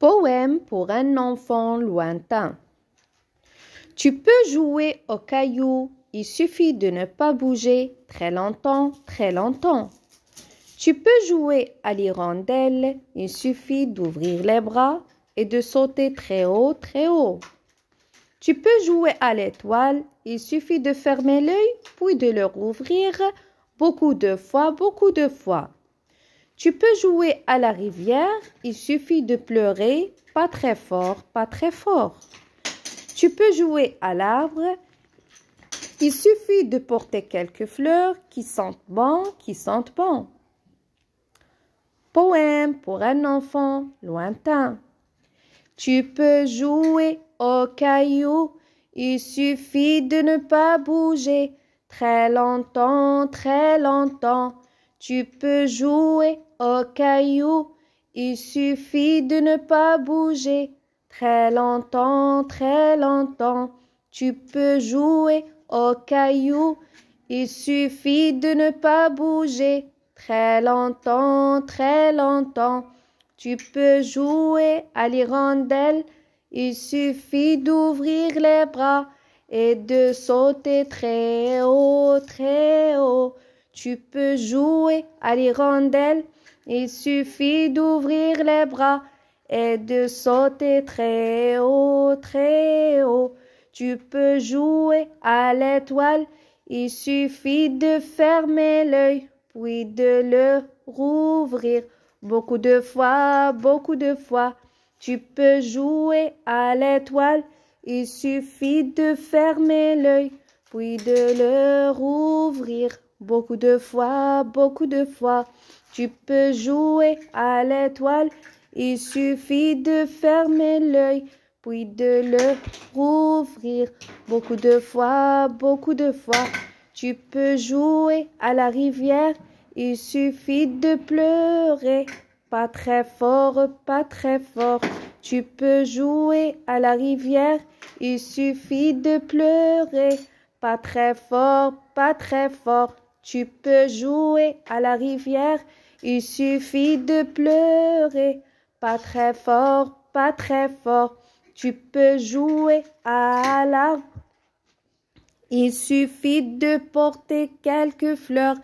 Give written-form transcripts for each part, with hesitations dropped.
Poème pour un enfant lointain. Tu peux jouer au caillou, il suffit de ne pas bouger très longtemps, très longtemps. Tu peux jouer à l'hirondelle, il suffit d'ouvrir les bras et de sauter très haut, très haut. Tu peux jouer à l'étoile, il suffit de fermer l'œil puis de le rouvrir beaucoup de fois, beaucoup de fois. Tu peux jouer à la rivière, il suffit de pleurer, pas très fort, pas très fort. Tu peux jouer à l'arbre, il suffit de porter quelques fleurs qui sentent bon, qui sentent bon. Poème pour un enfant lointain. Tu peux jouer au caillou, il suffit de ne pas bouger très longtemps, très longtemps. Tu peux jouer au caillou, il suffit de ne pas bouger très longtemps, très longtemps. Tu peux jouer au caillou, il suffit de ne pas bouger très longtemps, très longtemps. Tu peux jouer à l'hirondelle, il suffit d'ouvrir les bras et de sauter très haut, très haut. Tu peux jouer à l'hirondelle, il suffit d'ouvrir les bras et de sauter très haut, très haut. Tu peux jouer à l'étoile, il suffit de fermer l'œil, puis de le rouvrir beaucoup de fois, beaucoup de fois. Tu peux jouer à l'étoile, il suffit de fermer l'œil, puis de le rouvrir beaucoup de fois, beaucoup de fois. Tu peux jouer à l'étoile, il suffit de fermer l'œil, puis de le rouvrir beaucoup de fois, beaucoup de fois. Tu peux jouer à la rivière, il suffit de pleurer, pas très fort, pas très fort. Tu peux jouer à la rivière, il suffit de pleurer, pas très fort, pas très fort. Tu peux jouer à la rivière, il suffit de pleurer, pas très fort, pas très fort. Tu peux jouer à l'arbre, il suffit de porter quelques fleurs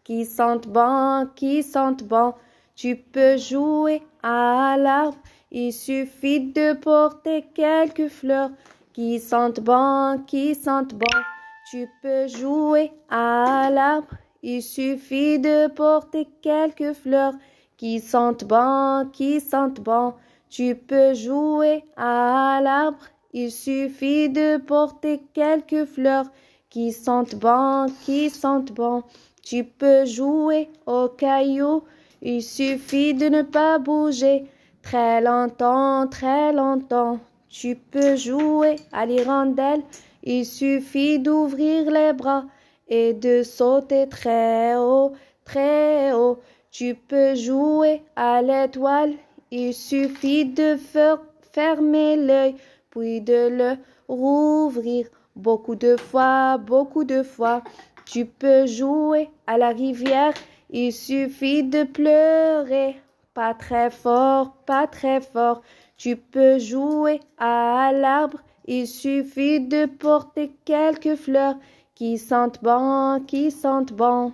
qui sentent bon, qui sentent bon. Tu peux jouer à l'arbre, il suffit de porter quelques fleurs qui sentent bon, qui sentent bon. Tu peux jouer à l'arbre, il suffit de porter quelques fleurs qui sentent bon, qui sentent bon. Tu peux jouer à l'arbre, il suffit de porter quelques fleurs qui sentent bon, qui sentent bon. Tu peux jouer au caillou, il suffit de ne pas bouger très longtemps, très longtemps. Tu peux jouer à l'hirondelle, il suffit d'ouvrir les bras et de sauter très haut, très haut. Tu peux jouer à l'étoile, il suffit de fermer l'œil, puis de le rouvrir beaucoup de fois, beaucoup de fois. Tu peux jouer à la rivière, il suffit de pleurer, pas très fort, pas très fort. Tu peux jouer à l'arbre, il suffit de porter quelques fleurs qui sentent bon, qui sentent bon.